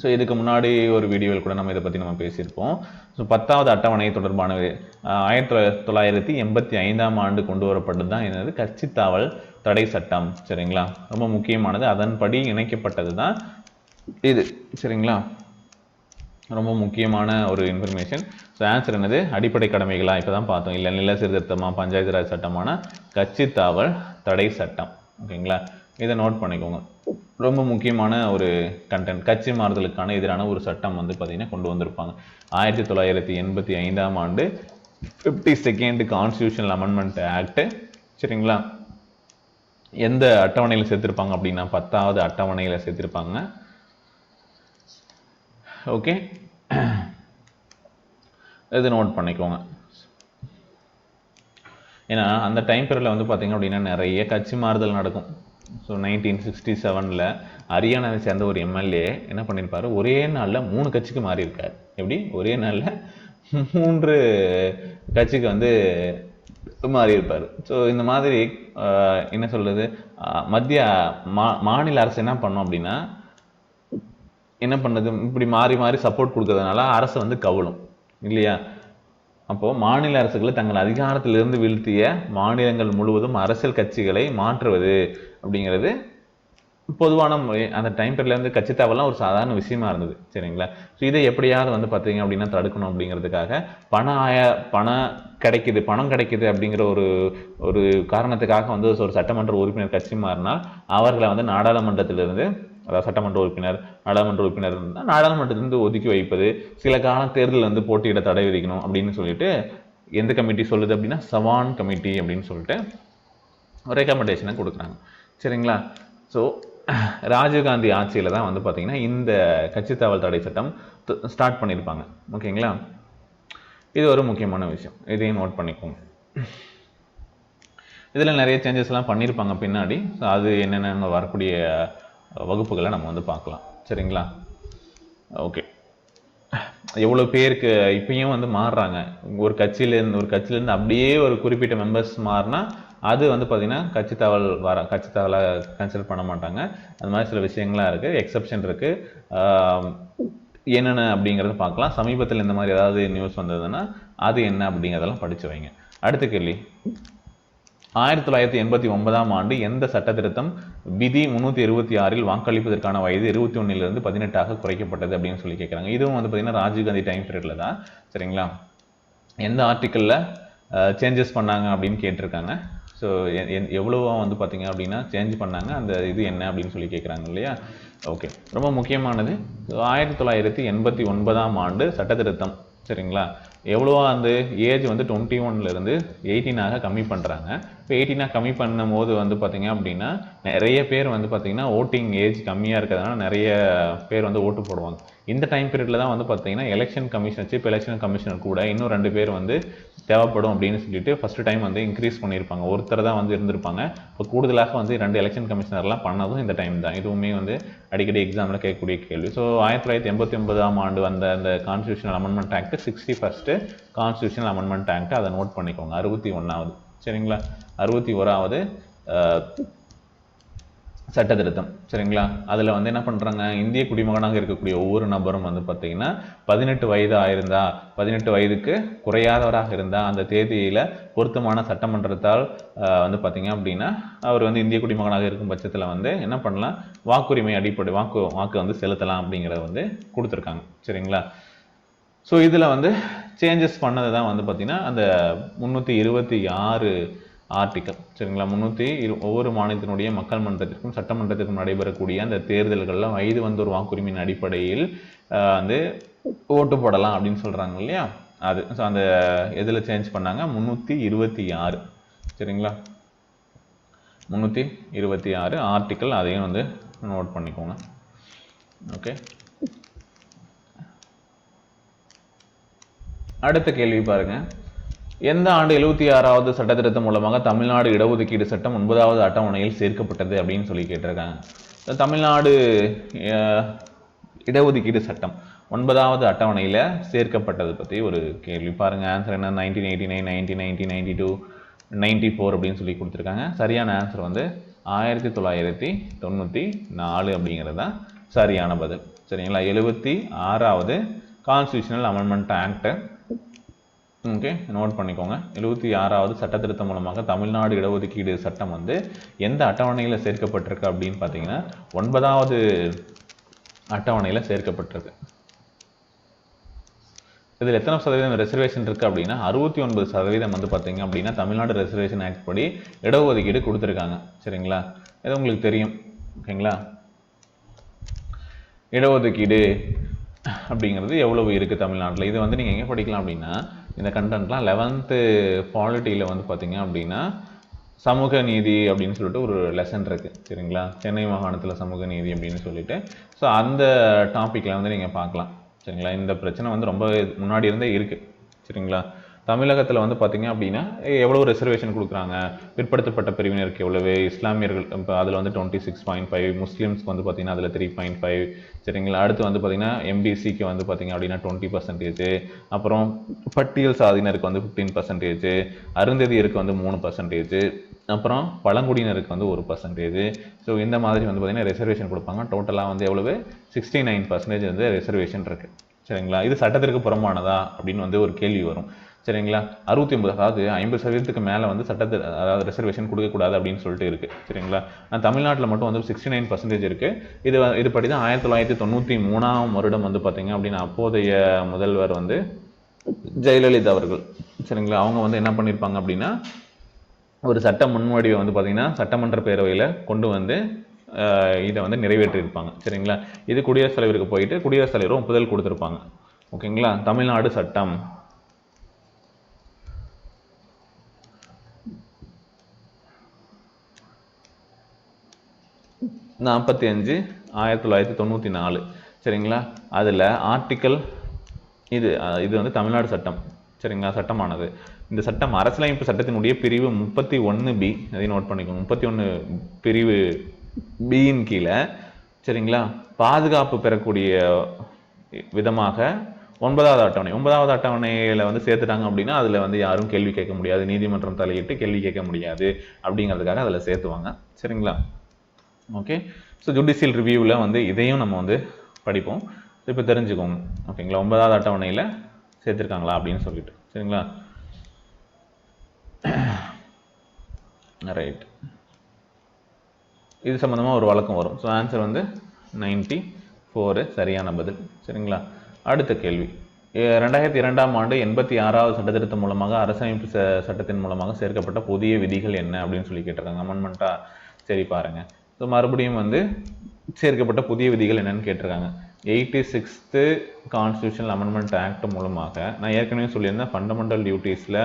ஸோ இதுக்கு முன்னாடி ஒரு வீடியோவில் கூட நம்ம இதை பற்றி நம்ம பேசியிருப்போம். ஸோ 10வது அட்டவணை தொடர்பான 1985ஆம் ஆண்டு கொண்டு வரப்பட்டது தான் என்னது, கட்சித்தாவல் தடை சட்டம். சரிங்களா? ரொம்ப முக்கியமானது, அதன்படி இணைக்கப்பட்டது தான் இது. சரிங்களா? ரொம்ப முக்கியமான ஒரு இன்ஃபர்மேஷன். ஸோ ஆன்சர் என்னது, அடிப்படை கடமைகளா இப்போ தான் பார்த்தோம், இல்லை நில சீர்திருத்தமா, பஞ்சாயத்து ராஜ் சட்டமான கட்சித்தாவல் தடை சட்டம். ஓகேங்களா? இதை நோட் பண்ணிக்கோங்க. ரொம்ப முக்கியமான ஒரு கண்டென்ட். கட்சி மாறுதலுக்கான எதிரான ஒரு சட்டம் வந்து பார்த்தீங்கன்னா கொண்டு வந்திருப்பாங்க 1985ஆம் ஆண்டு 52nd கான்ஸ்டியூஷனல் அமெண்ட்மெண்ட் ஆக்ட். சரிங்களா? எந்த அட்டவணையில் சேர்த்திருப்பாங்க அப்படின்னா 10வது அட்டவணையில் சேர்த்திருப்பாங்க. ஓகே, இது நோட் பண்ணிக்கோங்க. ஏன்னா அந்த டைம் பீரியடில் வந்து பார்த்திங்க அப்படின்னா நிறைய கட்சி மாறுதல் நடக்கும். ஸோ 1967 ஹரியானாவை சேர்ந்த ஒரு எம்எல்ஏ என்ன பண்ணியிருப்பார், ஒரே நாளில் 3 கட்சிக்கு மாறியிருக்கார். எப்படி ஒரே நாளில் 3 கட்சிக்கு வந்து மாறியிருப்பார். ஸோ இந்த மாதிரி என்ன சொல்கிறது, மத்திய மாநில அரசு என்ன பண்ணோம் அப்படின்னா என்ன பண்ணுது, இப்படி மாறி மாறி சப்போர்ட் கொடுக்கறதுனால அரசு வந்து கவுளும் இல்லையா. அப்போது மாநில அரசுகளை தங்கள் அதிகாரத்திலிருந்து வீழ்த்திய மாநிலங்கள் முழுவதும் அரசியல் கட்சிகளை மாற்றுவது அப்படிங்கிறது பொதுவான முறை. அந்த டைம் பீரியட்லேருந்து கட்சி தாவலாம் ஒரு சாதாரண விஷயமா இருந்தது. சரிங்களா. ஸோ இதை எப்படியாவது வந்து பார்த்தீங்க அப்படின்னா தடுக்கணும் அப்படிங்கிறதுக்காக பணம் கிடைக்குது அப்படிங்கிற ஒரு காரணத்துக்காக வந்து ஒரு சட்டமன்ற உறுப்பினர் கட்சி மாறினால் அவர்களை வந்து நாடாளுமன்றத்திலிருந்து, அதாவது சட்டமன்ற உறுப்பினர் நாடாளுமன்ற உறுப்பினர் இருந்தால் நாடாளுமன்றத்திலிருந்து ஒதுக்கி வைப்பது, சில காலம் தேர்தலில் வந்து போட்டியிட தடை விதிக்கணும் அப்படின்னு சொல்லிட்டு எந்த கமிட்டி சொல்லுது அப்படின்னா சவான் கமிட்டி அப்படின்னு சொல்லிட்டு ரெக்கமெண்டேஷனை கொடுக்குறாங்க. சரிங்களா. ஸோ ராஜீவ்காந்தி ஆட்சியில் தான் வந்து பார்த்திங்கன்னா இந்த கட்சி தாவல் தடை சட்டம் ஸ்டார்ட் பண்ணியிருப்பாங்க. ஓகேங்களா. இது ஒரு முக்கியமான விஷயம், இதையும் நோட் பண்ணிக்கோங்க. இதில் நிறைய சேஞ்சஸ்லாம் பண்ணியிருப்பாங்க பின்னாடி. ஸோ அது என்னென்ன வரக்கூடிய வகுப்புகளை நம்ம வந்து பார்க்கலாம். சரிங்களா. ஓகே. எவ்வளோ பேருக்கு இப்பயும் வந்து மாறுறாங்க. ஒரு கட்சியிலேருந்து அப்படியே ஒரு குறிப்பிட்ட மெம்பர்ஸ் மாறினா அது வந்து பார்த்திங்கன்னா கட்சி தாவலை கன்சிடர் பண்ண மாட்டாங்க. அது மாதிரி சில விஷயங்கள்லாம் இருக்குது, எக்ஸப்ஷன் இருக்குது. என்னென்ன அப்படிங்கிறத பார்க்கலாம். சமீபத்தில் இந்த மாதிரி ஏதாவது நியூஸ் வந்ததுன்னா அது என்ன அப்படிங்கிறதெல்லாம் படித்து வைங்க. அடுத்த கேள்வி, 1989 எந்த சட்ட திருத்தம் விதி 326 வாக்களிப்பதற்கான வயது 21 18 குறைக்கப்பட்டது அப்படின்னு சொல்லி கேட்குறாங்க. இதுவும் வந்து பார்த்திங்கன்னா ராஜீவ்காந்தி டைம் பீரியடில் தான். சரிங்களா. எந்த ஆர்டிக்கிளில் சேஞ்சஸ் பண்ணாங்க அப்படின்னு கேட்டிருக்காங்க. ஸோ எவ்வளோவா வந்து பார்த்திங்க அப்படின்னா சேஞ்ச் பண்ணாங்க, அந்த இது என்ன அப்படின்னு சொல்லி கேட்குறாங்க இல்லையா. ஓகே, ரொம்ப முக்கியமானது 1989 சட்ட திருத்தம். சரிங்களா. எவ்வளோவா அந்த ஏஜ் வந்து 21 18 கம்மி பண்ணுறாங்க. இப்போ 18 கம்மி பண்ணும் போது வந்து பார்த்திங்க அப்படின்னா நிறைய பேர் வந்து பார்த்திங்கன்னா ஓட்டிங் ஏஜ் கம்மியாக இருக்கிறதுனால நிறைய பேர் வந்து ஓட்டு போடுவாங்க. இந்த டைம் பீரியடில் தான் வந்து பார்த்திங்கன்னா election commission chief election commissioner கூட இன்னும் 2 பேர் வந்து தேவைப்படும் அப்படின்னு சொல்லிட்டு ஃபஸ்ட்டு டைம் வந்து இன்க்ரீஸ் பண்ணியிருப்பாங்க. ஒருத்தர் தான் வந்து இருந்திருப்பாங்க. இப்போ கூடுதலாக வந்து 2 எலெக்ஷன் கமிஷனர்லாம் பண்ணதும் இந்த டைம் தான். இதுவுமே வந்து அடிக்கடி எக்ஸாமில் கேட்கக்கூடிய கேள்வி. ஸோ 1989 வந்த அந்த constitutional amendment act 61st constitutional amendment act, அதை நோட் பண்ணிக்கோங்க. 61வது. சரிங்களா. 61வது சட்ட திருத்தம். சரிங்களா. அதில் வந்து என்ன பண்ணுறாங்க, இந்திய குடிமகனாக இருக்கக்கூடிய ஒவ்வொரு நபரும் வந்து பார்த்திங்கன்னா 18 வயது ஆயிருந்தா, 18 வயதுக்கு குறையாதவராக இருந்தால் அந்த தேதியில் பொருத்தமான சட்டமன்றத்தால் வந்து பார்த்திங்க அப்படின்னா அவர் வந்து இந்திய குடிமகனாக இருக்கும் பட்சத்தில் வந்து என்ன பண்ணலாம், வாக்குரிமை அடிப்படை வாக்கு வந்து செலுத்தலாம் அப்படிங்கிறத வந்து கொடுத்துருக்காங்க. சரிங்களா. ஸோ இதில் வந்து சேஞ்சஸ் பண்ணது தான் வந்து பார்த்திங்கன்னா அந்த 326 ஆர்டிக்கல். சரிங்களா. ஒவ்வொரு மாநிலத்தினுடைய மக்கள் மன்றத்திற்கும் சட்டமன்றத்திற்கும் நடைபெறக்கூடிய அந்த தேர்தல்களில் வயது வந்து ஒரு வாக்குரிமையின் அடிப்படையில் வந்து ஓட்டு போடலாம் அப்படின்னு சொல்கிறாங்க இல்லையா. அது ஸோ அந்த எதில் சேஞ்ச் பண்ணாங்க, 326. சரிங்களா. 326 ஆர்டிக்கல், அதையும் வந்து நோட் பண்ணிக்கோங்க. ஓகே. அடுத்த கேள்வி பாருங்க, எந்த ஆண்டு 76வது சட்ட திருத்தம் மூலமாக தமிழ்நாடு இடஒதுக்கீடு சட்டம் 9வது அட்டவணையில் சேர்க்கப்பட்டது அப்படின்னு சொல்லி கேட்டிருக்காங்க. தமிழ்நாடு இடஒதுக்கீடு சட்டம் 9வது அட்டவணையில் சேர்க்கப்பட்டது பற்றி ஒரு கேள்வி பாருங்க. ஆன்சர் என்ன, 1989, 1990, 92, 94 அப்படின்னு சொல்லி கொடுத்துருக்காங்க. சரியான ஆன்சர் வந்து 1994 அப்படிங்கிறது தான் சரியான பதில். சரிங்களா. 76வது constitutional amendment act. Okay, note பண்ணிக்கோங்க. 76வது சட்ட திருத்தம் மூலமாக தமிழ்நாடு இடஒதுக்கீடு சட்டம் வந்து எந்த அட்டவணையில் சேர்க்கப்பட்டிருக்கு அப்படின்னு பார்த்தீங்கன்னா 9வது அட்டவணையில் சேர்க்கப்பட்டிருக்கு. இதில் எத்தனை சதவீதம் ரிசர்வேஷன் இருக்குது அப்படின்னா 69% வந்து பார்த்தீங்க அப்படின்னா தமிழ்நாடு ரிசர்வேஷன் ஆக்ட் படி இடஒதுக்கீடு கொடுத்துருக்காங்க. சரிங்களா. இது உங்களுக்கு தெரியும். ஓகேங்களா. இடஒதுக்கீடு அப்படிங்கிறது எவ்வளவு இருக்குது தமிழ்நாட்டில், இது வந்து நீங்கள் எங்கே படிக்கலாம் அப்படின்னா இந்த கண்டென்ட்லாம் 11th பாலிட்டியில் வந்து பார்த்தீங்க அப்படின்னா சமூக நீதி அப்படின்னு சொல்லிட்டு ஒரு லெசன் இருக்குது. சரிங்களா. சென்னை மாகாணத்தில் சமூக நீதி அப்படின்னு சொல்லிட்டு, ஸோ அந்த டாப்பிக்கில் வந்து நீங்கள் பார்க்கலாம். சரிங்களா. இந்த பிரச்சனை வந்து ரொம்ப முன்னாடி இருந்தே இருக்குது. சரிங்களா? தமிழகத்தில் வந்து பார்த்தீங்க அப்படின்னா எவ்வளோ ரிசர்வேஷன் கொடுக்குறாங்க, பிற்படுத்தப்பட்ட பிரிவினருக்கு எவ்வளவு, இஸ்லாமியர்கள் இப்போ அதில் வந்து 26.5, முஸ்லீம்ஸ்க்கு வந்து பார்த்தீங்கன்னா அதில் 3.5, சரிங்களா? அடுத்து வந்து பார்த்தீங்கன்னா எம்பிசிக்கு வந்து பார்த்தீங்க அப்படின்னா 20%, அப்புறம் பட்டியல் சாதியினருக்கு வந்து 15%, அருந்ததியருக்கு வந்து 3%, அப்புறம் பழங்குடியினருக்கு வந்து 1%. ஸோ இந்த மாதிரி வந்து பார்த்தீங்கன்னா ரிசர்வேஷன் கொடுப்பாங்க. டோட்டலாக வந்து எவ்வளவு 69% வந்து ரிசர்வேஷன் இருக்குது. சரிங்களா? இது சட்டத்திற்கு புறம்பானதா அப்படின்னு வந்து ஒரு கேள்வி வரும். சரிங்களா? 69, அதாவது 50% மேலே வந்து அதாவது ரிசர்வேஷன் கொடுக்கக்கூடாது அப்படின்னு சொல்லிட்டு இருக்குது. சரிங்களா? ஆனால் தமிழ்நாட்டில் மட்டும் வந்து 69% இருக்குது. இதுபடி தான் 1993ஆம் வருடம் வந்து பார்த்தீங்க அப்படின்னா அப்போதைய முதல்வர் வந்து ஜெயலலிதா அவர்கள், சரிங்களா, அவங்க வந்து என்ன பண்ணியிருப்பாங்க அப்படின்னா ஒரு சட்ட முன்வடிவை வந்து பார்த்தீங்கன்னா சட்டமன்ற பேரவையில் கொண்டு வந்து இதை வந்து நிறைவேற்றியிருப்பாங்க. சரிங்களா? இது குடியரசுத் தலைவருக்கு போயிட்டு குடியரசுத் தலைவரும் ஒப்புதல் கொடுத்துருப்பாங்க. ஓகேங்களா? தமிழ்நாடு சட்டம் 45 1994. சரிங்களா? அதில் ஆர்டிக்கல் இது வந்து தமிழ்நாடு சட்டம். சரிங்களா? சட்டமானது. இந்த சட்டம் அரசியலமைப்பு சட்டத்தினுடைய பிரிவு 31B, அதை நோட் பண்ணிக்கோங்க. 31 பிரிவு பியின் கீழே, சரிங்களா, பாதுகாப்பு பெறக்கூடிய விதமாக 9வது அட்டவணையில் வந்து சேர்த்துட்டாங்க அப்படின்னா அதில் வந்து யாரும் கேள்வி கேட்க முடியாது, நீதிமன்றம் தலையிட்டு கேள்வி கேட்க முடியாது அப்படிங்கிறதுக்காக அதில் சேர்த்துவாங்க. சரிங்களா? ஓகே. ஸோ ஜுடிஷியல் ரிவ்யூவில் வந்து இதையும் நம்ம வந்து படிப்போம். இப்போ தெரிஞ்சுக்கோங்க. ஓகேங்களா? 9வது அட்டவணையில் சேர்த்துருக்காங்களா அப்படின்னு சொல்லிட்டு. சரிங்களா? ரைட். இது சம்மந்தமாக ஒரு வழக்கம் வரும். ஸோ ஆன்சர் வந்து 94 சரியான பதில். சரிங்களா? அடுத்த கேள்வி, 2002ஆம் ஆண்டு 86வது சட்டத்திருத்தம் மூலமாக அரசமைப்பு சட்டத்தின் மூலமாக சேர்க்கப்பட்ட புதிய விதிகள் என்ன அப்படின்னு சொல்லி கேட்டிருக்காங்க. அமெண்ட்மெண்ட்டா? சரி பாருங்க. ஸோ மறுபடியும் வந்து சேர்க்கப்பட்ட புதிய விதிகள் என்னன்னு கேட்டிருக்காங்க. 86th கான்ஸ்டியூஷனல் அமெண்ட்மெண்ட் ஆக்ட் மூலமாக, நான் ஏற்கனவே சொல்லியிருந்தேன் ஃபண்டமெண்டல் டியூட்டிஸில்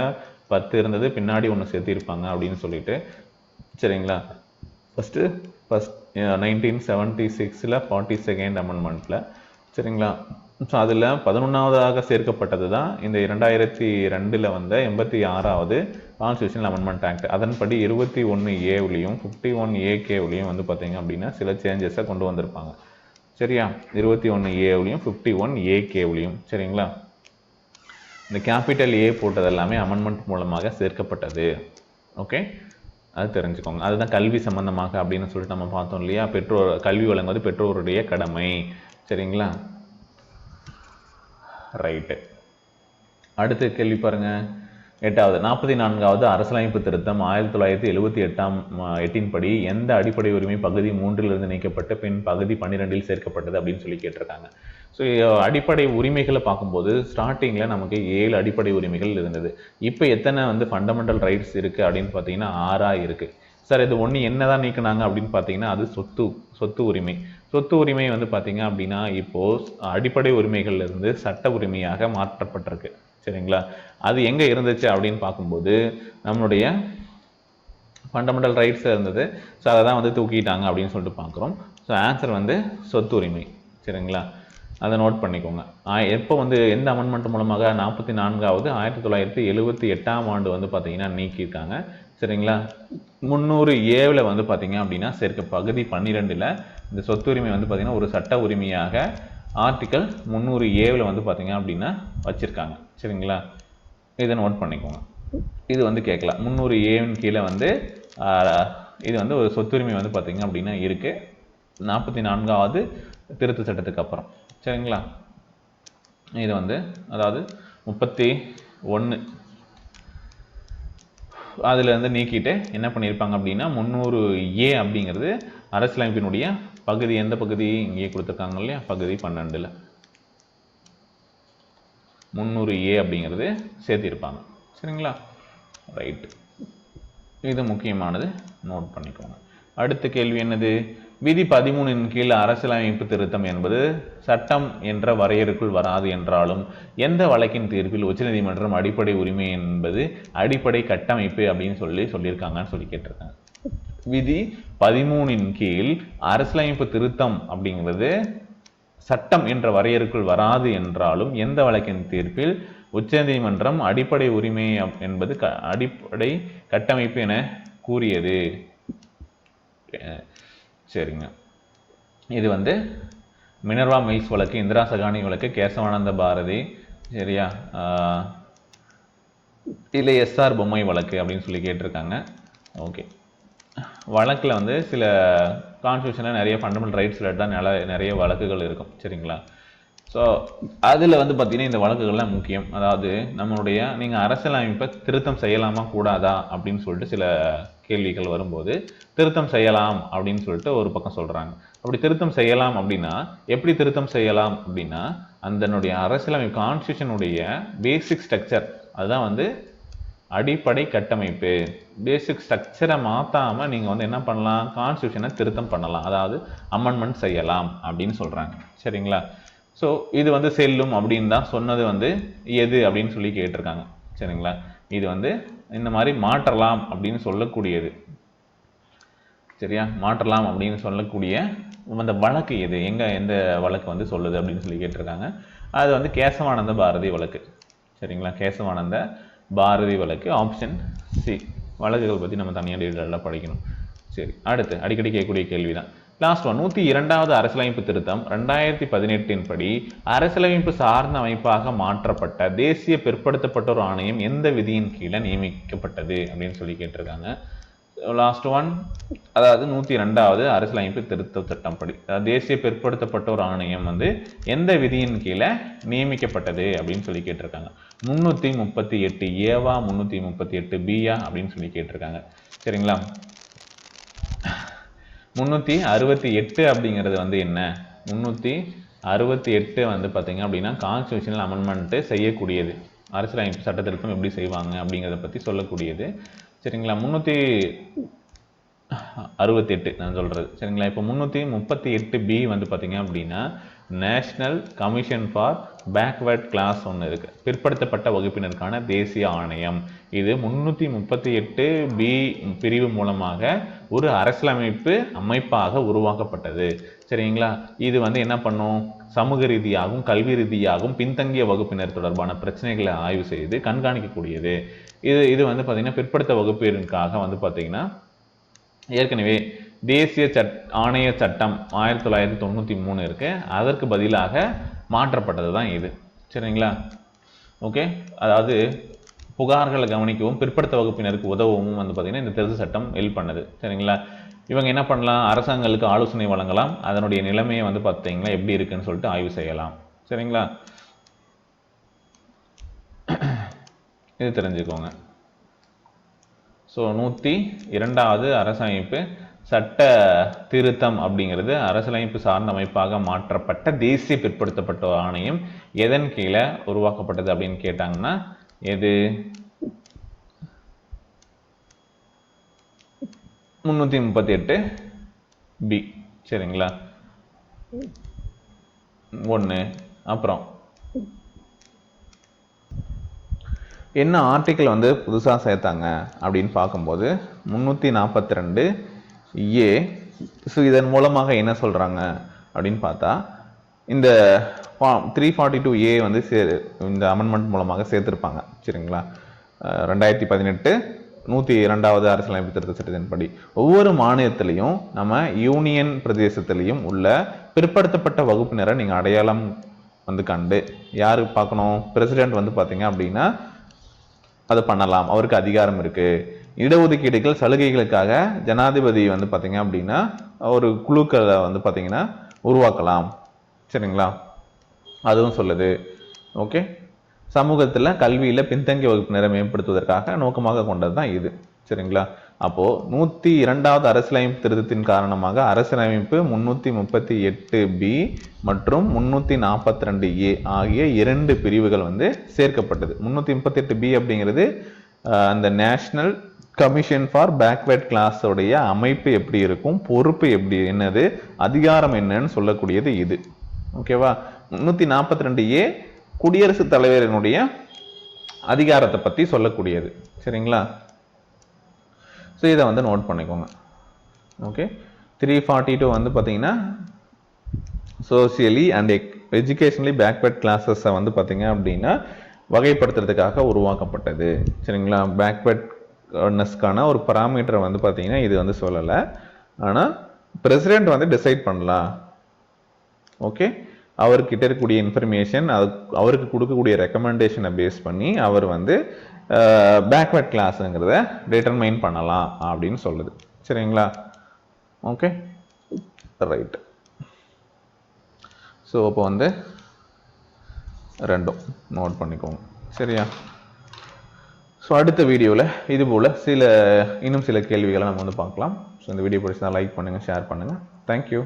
10 இருந்தது, பின்னாடி ஒன்று சேர்த்திருப்பாங்க அப்படின்னு சொல்லிட்டு. சரிங்களா? First 1976 42nd அமெண்ட்மெண்ட்டில். சரிங்களா? ஸோ அதில் 11வதாக சேர்க்கப்பட்டது தான் இந்த 2002 வந்த 86வது கான்ஸ்டியூஷனல் அமெண்ட்மெண்ட் ஆக்ட். அதன்படி 21A 51AK வந்து பார்த்தீங்க அப்படின்னா சில சேஞ்சஸை கொண்டு வந்திருப்பாங்க. சரியா? 21A 51AK. சரிங்களா? இந்த கேபிட்டல் ஏ போட்டது எல்லாமே அமெண்ட்மெண்ட் மூலமாக சேர்க்கப்பட்டது. ஓகே, அது தெரிஞ்சுக்கோங்க. அதுதான் கல்வி சம்பந்தமாக அப்படின்னு சொல்லிட்டு நம்ம பார்த்தோம் இல்லையா? கல்வி வழங்குவது பெற்றோருடைய கடமை. சரிங்களா? ரைட்டு. அடுத்த கேள்வி பாருங்க. 8வது 44வது அரசியலமைப்பு திருத்தம் 1978 படி எந்த அடிப்படை உரிமை பகுதி 3 நீக்கப்பட்டு பின் பகுதி 12 சேர்க்கப்பட்டது அப்படின்னு சொல்லி கேட்டிருக்காங்க. ஸோ அடிப்படை உரிமைகளை பார்க்கும்போது ஸ்டார்டிங்கில் நமக்கு 7 அடிப்படை உரிமைகள் இருந்தது. இப்போ எத்தனை வந்து ஃபண்டமெண்டல் ரைட்ஸ் இருக்குது அப்படின்னு பார்த்தீங்கன்னா 6 இருக்குது. சார் இது ஒன்று என்னதான் நீக்கினாங்க அப்படின்னு பார்த்தீங்கன்னா அது சொத்து உரிமை. சொத்து உரிமை வந்து பார்த்தீங்க அப்படின்னா இப்போது அடிப்படை உரிமைகள்லேருந்து சட்ட உரிமையாக மாற்றப்பட்டிருக்கு. சரிங்களா? அது எங்கே இருந்துச்சு அப்படின்னு பார்க்கும்போது நம்மளுடைய ஃபண்டமெண்டல் ரைட்ஸ் இருந்தது. ஸோ அதை தான் வந்து தூக்கிட்டாங்க அப்படின்னு சொல்லிட்டு பார்க்குறோம். ஸோ ஆன்சர் வந்து சொத்து உரிமை. சரிங்களா? அதை நோட் பண்ணிக்கோங்க. எப்போ வந்து எந்த அமெண்ட்மெண்ட் மூலமாக 44வது 1978ஆம் ஆண்டு வந்து பார்த்தீங்கன்னா நீக்கியிருக்காங்க. சரிங்களா? 300A வந்து பார்த்தீங்க அப்படின்னா பகுதி 12 இந்த சொத்துரிமை வந்து பார்த்தீங்கன்னா ஒரு சட்ட உரிமையாக ஆர்டிக்கல் 300A வந்து பார்த்தீங்க அப்படின்னா வச்சுருக்காங்க. சரிங்களா? இதை நோட் பண்ணிக்கோங்க. இது வந்து கேட்கலாம். 300A கீழே வந்து இது வந்து ஒரு சொத்துரிமை வந்து பார்த்தீங்க அப்படின்னா இருக்குது 44வது திருத்த சட்டத்துக்கு அப்புறம். சரிங்களா? இது வந்து அதாவது 31 அதில் வந்து நீக்கிட்டு என்ன பண்ணியிருப்பாங்க அப்படின்னா 300A அப்படிங்கிறது அரசியலமைப்பினுடைய பகுதி, எந்த பகுதி இங்கே கொடுத்துருக்காங்க இல்லையா, பகுதி 12 300A அப்படிங்கிறது சேர்த்திருப்பாங்க. சரிங்களா? ரைட்டு. இது முக்கியமானது, நோட் பண்ணிக்கோங்க. அடுத்த கேள்வி என்னது? விதி 13 கீழ் அரசியலமைப்பு திருத்தம் என்பது சட்டம் என்ற வரையறைக்குள் வராது என்றாலும் எந்த வழக்கின் தீர்ப்பில் உச்சநீதிமன்றம் அடிப்படை உரிமை என்பது அடிப்படை கட்டமைப்பு அப்படின்னு சொல்லியிருக்காங்கன்னு சொல்லி கேட்டிருக்காங்க. விதி 13 கீழ் அரசியலமைப்பு திருத்தம் அப்படிங்கிறது சட்டம் என்ற வரையறைக்குள் வராது என்றாலும் எந்த வழக்கின் தீர்ப்பில் உச்சநீதிமன்றம் அடிப்படை உரிமை என்பது அடிப்படை கட்டமைப்பு என கூறியது. சரிங்க, இது வந்து மினர்வா மில்ஸ் வழக்கு, இந்திரா சகானி வழக்கு, கேசவானந்த பாரதி, சரியா, இல்லை எஸ்ஆர் பொம்மை வழக்கு அப்படின்னு சொல்லி கேட்டிருக்காங்க. ஓகே, வழக்கில் வந்து சில கான்ஸ்டியூஷனில் நிறைய ஃபண்டமெண்டல் ரைட்ஸ் ரிலேட்டடாக நிறைய வழக்குகள் இருக்கும். சரிங்களா, ஸோ அதில் வந்து பார்த்திங்கன்னா இந்த வழக்குகள்லாம் முக்கியம். அதாவது நம்மளுடைய நீங்கள் அரசியலமைப்பை திருத்தம் செய்யலாமா கூடாதா அப்படின்னு சொல்லிட்டு சில கேள்விகள் வரும்போது திருத்தம் செய்யலாம் அப்படின்னு சொல்லிட்டு ஒரு பக்கம் சொல்கிறாங்க. அப்படி திருத்தம் செய்யலாம் அப்படின்னா எப்படி திருத்தம் செய்யலாம் அப்படின்னா அதனுடைய அரசியலமைப்பு கான்ஸ்டியூஷனுடைய பேசிக் ஸ்ட்ரக்சர், அதுதான் வந்து அடிப்படை கட்டமைப்பு. பேசிக் ஸ்ட்ரக்சரை மாற்றாமல் நீங்கள் வந்து என்ன பண்ணலாம், கான்ஸ்டியூஷனை திருத்தம் பண்ணலாம், அதாவது அமெண்ட்மெண்ட் செய்யலாம் அப்படின்னு சொல்கிறாங்க. சரிங்களா, ஸோ இது வந்து செல்லும் அப்படின்னு தான் சொன்னது வந்து எது அப்படின்னு சொல்லி கேட்டிருக்காங்க. சரிங்களா, இது வந்து இந்த மாதிரி மாற்றலாம் அப்படின்னு சொல்லக்கூடியது. சரியா, மாற்றலாம் அப்படின்னு சொல்லக்கூடிய அந்த வழக்கு எது, எந்த வழக்கு வந்து சொல்லுது அப்படின்னு சொல்லி கேட்டிருக்காங்க. அது வந்து கேசவானந்த பாரதி வழக்கு. சரிங்களா, கேசவானந்த பாரதி வழக்கு, ஆப்ஷன் சி. வழக்குகள் பற்றி நம்ம தனியாக டீட்டெயிலாக படிக்கணும். சரி, அடுத்து அடிக்கடி கேட்கக்கூடிய கேள்வி தான் லாஸ்ட் ஒன். 102வது அரசியலமைப்பு திருத்தம் 2018 படி அரசியலமைப்பு சார்ந்த அமைப்பாக மாற்றப்பட்ட தேசிய பிற்படுத்தப்பட்டோர் ஆணையம் எந்த விதியின் கீழே நியமிக்கப்பட்டது அப்படின்னு சொல்லி கேட்டிருக்காங்க. லாஸ்ட் ஒன், அதாவது 102வது அரசியலமைப்பு திருத்த சட்டம் படி தேசிய பிற்படுத்தப்பட்டோர் ஆணையம் வந்து எந்த விதியின் கீழே நியமிக்கப்பட்டது அப்படின்னு சொல்லி கேட்டிருக்காங்க. 338 ஏவா 338 பியா அப்படின்னு சொல்லி கேட்டிருக்காங்க. சரிங்களா, 368 அப்படிங்கிறது வந்து என்ன, 368 வந்து பார்த்தீங்க அப்படின்னா கான்ஸ்டியூஷனல் அமெண்ட்மெண்ட்டு செய்யக்கூடியது, அரசியலமைப்பு சட்ட திருத்தம் எப்படி செய்வாங்க அப்படிங்கிறத பற்றி சொல்லக்கூடியது. சரிங்களா, 368 நான் சொல்கிறது. சரிங்களா, இப்போ 338B வந்து பார்த்தீங்க அப்படின்னா national commission for backward class ஒன்று இருக்குது, பிற்படுத்தப்பட்ட வகுப்பினருக்கான தேசிய ஆணையம். இது 338B பிரிவு மூலமாக ஒரு அரசியலமைப்பு அமைப்பாக உருவாக்கப்பட்டது. சரிங்களா, இது வந்து என்ன பண்ணும், சமூக ரீதியாகவும் கல்வி ரீதியாகவும் பின்தங்கிய வகுப்பினர் தொடர்பான பிரச்சனைகளை ஆய்வு செய்து கண்காணிக்கக்கூடியது. இது வந்து பார்த்திங்கன்னா பிற்படுத்த வகுப்பினருக்காக வந்து பார்த்திங்கன்னா ஏற்கனவே தேசிய ஆணைய சட்டம் 1993 இருக்கு, அதற்கு பதிலாக மாற்றப்பட்டது தான் இது. சரிங்களா, ஓகே, அதாவது புகார்களை கவனிக்கவும் பிற்படுத்த வகுப்பினருக்கு உதவவும் வந்து பார்த்திங்கன்னா இந்த திருத்த சட்டம் ஹெல்ப் பண்ணுது. சரிங்களா, இவங்க என்ன பண்ணலாம், அரசாங்கங்களுக்கு ஆலோசனை வழங்கலாம், அதனுடைய நிலைமையை வந்து பார்த்தீங்கன்னா எப்படி இருக்குன்னு சொல்லிட்டு ஆய்வு செய்யலாம். சரிங்களா, இது தெரிஞ்சுக்கோங்க. ஸோ 102வது அரசமைப்பு சட்ட திருத்தம் அப்படிங்கிறது அரசியலமைப்பு சார்ந்த அமைப்பாக மாற்றப்பட்ட தேசிய பிற்படுத்தப்பட்ட ஆணையம் எதன் கீழே உருவாக்கப்பட்டது அப்படின்னு கேட்டாங்கன்னா எது, 338B. சரிங்களா, 1. அப்புறம் என்ன ஆர்டிக்கிள் வந்து புதுசாக சேர்த்தாங்க அப்படின்னு பார்க்கும்போது 342A. ஸோ இதன் மூலமாக என்ன சொல்கிறாங்க அப்படின்னு பார்த்தா இந்த 342A வந்து இந்த அமெண்ட்மெண்ட் மூலமாக சேர்த்துருப்பாங்க. சரிங்களா, 2018 102வது அரசியலமைப்பு திருத்த சட்டத்தின்படி ஒவ்வொரு மாநிலத்திலையும் நம்ம யூனியன் பிரதேசத்திலையும் உள்ள பிற்படுத்தப்பட்ட வகுப்பினரை நீங்கள் அடையாளம் வந்து கண்டு யாரு பார்க்கணும், பிரசிடென்ட் வந்து பார்த்தீங்க அப்படின்னா அதை பண்ணலாம், அவருக்கு அதிகாரம் இருக்கு. இடஒதுக்கீடுகள் சலுகைகளுக்காக ஜனாதிபதி வந்து பார்த்தீங்க அப்படின்னா ஒரு குழுக்களை வந்து பார்த்தீங்கன்னா உருவாக்கலாம். சரிங்களா, அதுவும் சொல்லுது. ஓகே, சமூகத்தில் கல்வியில் பின்தங்கிய வகுப்பினரை மேம்படுத்துவதற்காக நோக்கமாக கொண்டது தான் இது. சரிங்களா, அப்போது 102வது அரசியலமைப்பு திருத்தத்தின் காரணமாக அரசியலமைப்பு 338B மற்றும் 342A ஆகிய 2 பிரிவுகள் வந்து சேர்க்கப்பட்டது. 338B அப்படிங்கிறது அந்த national commission for backward class உடைய அமைப்பு எப்படி இருக்கும், பொறுப்பு எப்படி என்னது, அதிகாரம் என்னன்னு சொல்லக்கூடியது இது. ஓகேவா, 342A குடியரசுத் தலைவரினுடைய அதிகாரத்தை பற்றி சொல்லக்கூடியது. சரிங்களா, ஸோ இதை வந்து நோட் பண்ணிக்கோங்க. ஓகே, 342 வந்து பார்த்தீங்கன்னா சோசியலி அண்ட் எஜுகேஷனலி பேக்வர்ட் கிளாஸஸை வந்து பார்த்தீங்க அப்படின்னா வகைப்படுத்துறதுக்காக உருவாக்கப்பட்டது. சரிங்களா? பேக்வேர்ட்னஸ்க்கான ஒரு பராமீட்டரை வந்து பார்த்தீங்கன்னா இது வந்து சொல்லலை. ஆனால் பிரசிடென்ட் வந்து டிசைட் பண்ணலாம். ஓகே, அவர்கிட்ட இருக்கக்கூடிய இன்ஃபர்மேஷன், அவருக்கு கொடுக்கக்கூடிய ரெக்கமெண்டேஷனை பேஸ் பண்ணி அவர் வந்து பேக்வேர்ட் கிளாஸுங்கிறத டிட்டர்மைன் பண்ணலாம் அப்படின்னு சொல்லுது. சரிங்களா? Okay, right. ஸோ அப்போ வந்து ரெண்டும் நோட் பண்ணிக்கோங்க. சரியா? ஸோ அடுத்த வீடியோவில் இது போல் இன்னும் சில கேள்விகளை நம்ம வந்து பார்க்கலாம். ஸோ இந்த வீடியோ பிடிச்சா லைக் பண்ணுங்கள், ஷேர் பண்ணுங்கள். தேங்க்யூ.